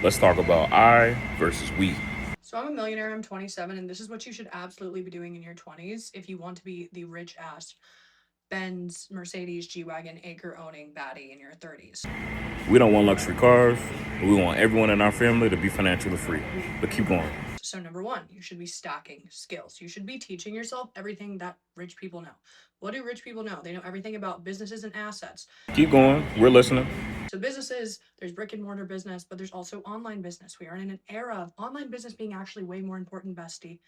Let's talk about I versus we. So I'm a millionaire, I'm 27, and this is what you should absolutely be doing in your 20s if you want to be the rich ass Benz, Mercedes, G-Wagon, acre owning baddie in your 30s. We don't want luxury cars, but we want everyone in our family to be financially free. But keep going. So number one, you should be stacking skills. You should be teaching yourself everything that rich people know. What do rich people know? They know everything about businesses and assets. Keep going. We're listening. So businesses, there's brick and mortar business, but there's also online business. We are in an era of online business being actually way more important, bestie.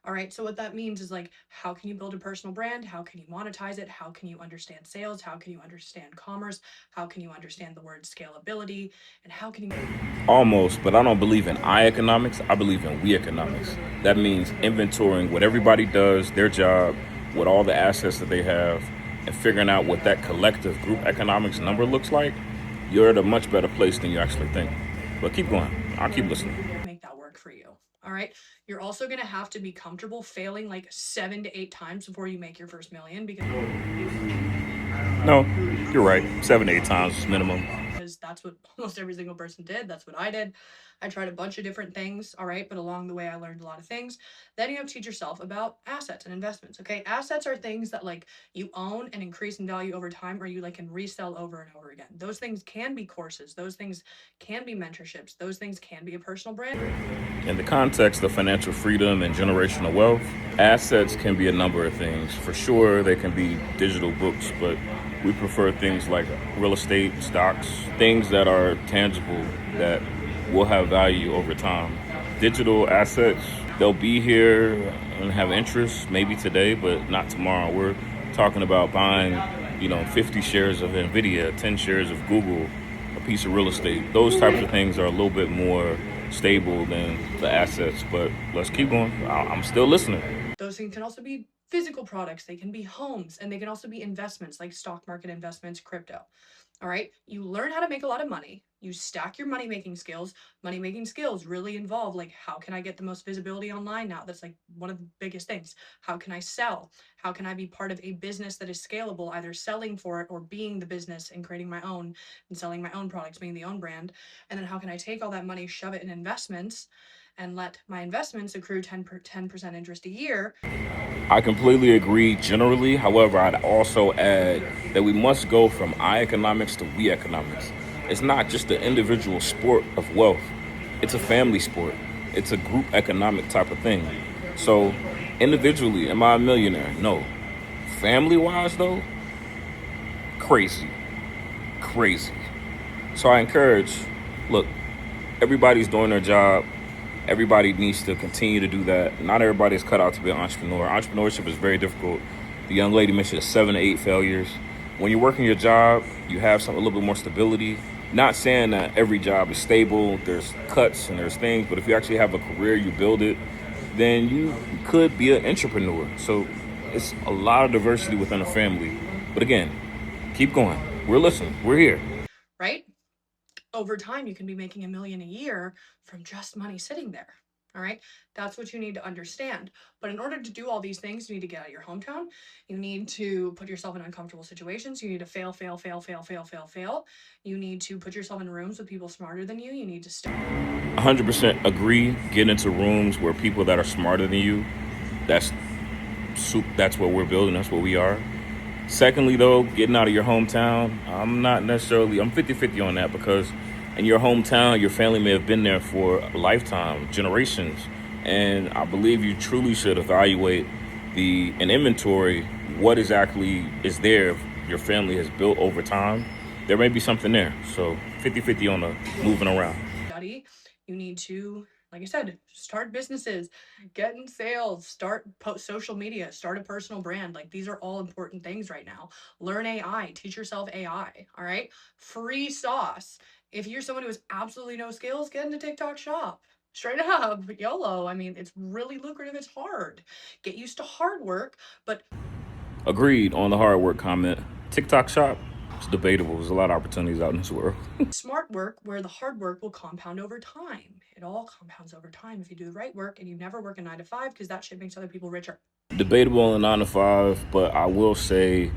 All right. So what that means is like, how can you build a personal brand? How can you monetize it? How can you understand sales? How can you understand commerce? How can you understand the word scalability? And how can you Almost, but I don't believe in I economics. I believe in we economics. That means inventorying what everybody does, their job, with all the assets that they have, and figuring out what that collective group economics number looks like. You're at a much better place than you actually think. But keep going. I'll keep listening. make that work for you? All right. You're also going to have to be comfortable failing like 7 to 8 times before you make your first million No, you're right. 7 to 8 times is minimum. because that's what almost every single person did. That's what I did. I tried a bunch of different things, all right, but along the way I learned a lot of things. Then you have to teach yourself about assets and investments, okay? Assets are things that like you own and increase in value over time, or you like can resell over and over again. Those things can be courses, those things can be mentorships, those things can be a personal brand. In the context of financial freedom and generational wealth, assets can be a number of things. For sure, they can be digital books, but we prefer things like real estate, stocks, things that are tangible that will have value over time. Digital assets, they'll be here and have interest maybe today, but not tomorrow. We're talking about buying, 50 shares of Nvidia, 10 shares of Google, a piece of real estate. Those types of things are a little bit more stable than the assets. But let's keep going. I'm still listening. Those things can also be physical products, they can be homes, and they can also be investments like stock market investments, crypto. All right. You learn how to make a lot of money. You stack your money making skills. Money making skills really involve like, how can I get the most visibility online now? That's like one of the biggest things. How can I sell? How can I be part of a business that is scalable, either selling for it or being the business and creating my own and selling my own products, being the own brand? And then how can I take all that money, shove it in investments, and let my investments accrue 10% interest a year? I completely agree generally. However, I'd also add that we must go from I economics to we economics. It's not just the individual sport of wealth, it's a family sport, it's a group economic type of thing. So, individually, am I a millionaire? No. Family wise, though, crazy. Crazy. So, I encourage look, everybody's doing their job. Everybody needs to continue to do that. Not everybody's cut out to be an entrepreneur. Entrepreneurship is very difficult. The young lady mentioned 7 to 8 failures. When you're working your job, you have a little bit more stability. Not saying that every job is stable. There's cuts and there's things, but if you actually have a career, you build it, then you could be an entrepreneur. So it's a lot of diversity within a family. But again, keep going. We're listening. We're here. Right? Over time, you can be making $1 million a year from just money sitting there. All right. That's what you need to understand. But in order to do all these things, you need to get out of your hometown. You need to put yourself in uncomfortable situations. You need to fail, fail, fail, fail, fail, fail, fail. You need to put yourself in rooms with people smarter than you. You need to start. 100% agree. Get into rooms where people that are smarter than you. That's that's what we're building. That's what we are. Secondly, though, getting out of your hometown, I'm 50-50 on that because in your hometown, your family may have been there for a lifetime, generations. And I believe you truly should evaluate an inventory, what exactly is there your family has built over time. There may be something there. So 50-50 on the moving around. Study. You need to, like I said, start businesses, get in sales, start social media, start a personal brand. Like these are all important things right now. Learn AI, teach yourself AI. All right. Free sauce. If you're someone who has absolutely no skills, get into TikTok shop. Straight up, YOLO. I mean, it's really lucrative. It's hard. Get used to hard work, but Agreed on the hard work comment. TikTok shop, it's debatable. There's a lot of opportunities out in this world. smart work where the hard work will compound over time. It all compounds over time if you do the right work and you never work a 9 to 5 because that shit makes other people richer. Debatable on the 9 to 5, but I will say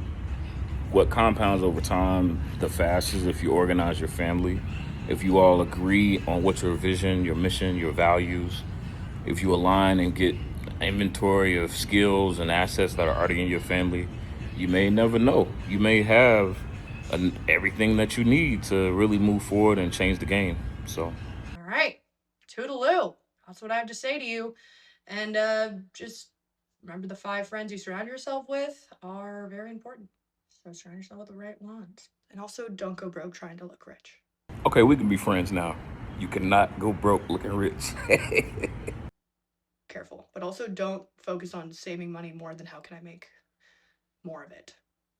what compounds over time the fastest if you organize your family. if you all agree on what your vision, your mission, your values, if you align and get inventory of skills and assets that are already in your family, you may never know. You may have everything that you need to really move forward and change the game. So, All right. Toodaloo. That's what I have to say to you. And just remember the 5 friends you surround yourself with are very important. So surround yourself with the right ones. And also don't go broke trying to look rich. okay, we can be friends now. You cannot go broke looking rich. Careful. But also don't focus on saving money more than how can I make more of it.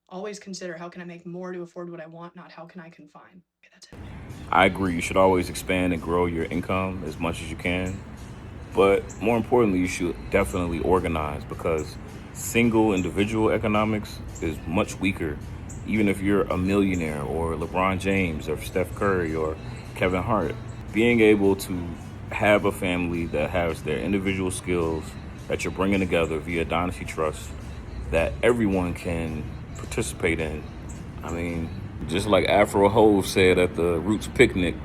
Always consider how can I make more to afford what I want, not how can I confine. Okay, that's it. I agree. You should always expand and grow your income as much as you can. But more importantly, you should definitely organize because single individual economics is much weaker. Even if you're a millionaire or LeBron James or Steph Curry or Kevin Hart, being able to have a family that has their individual skills that you're bringing together via Dynasty Trust that everyone can participate in. I mean, just like Afro Hove said at the Roots picnic,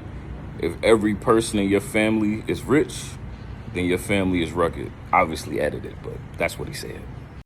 if every person in your family is rich, then your family is rugged. Obviously edited, but that's what he said.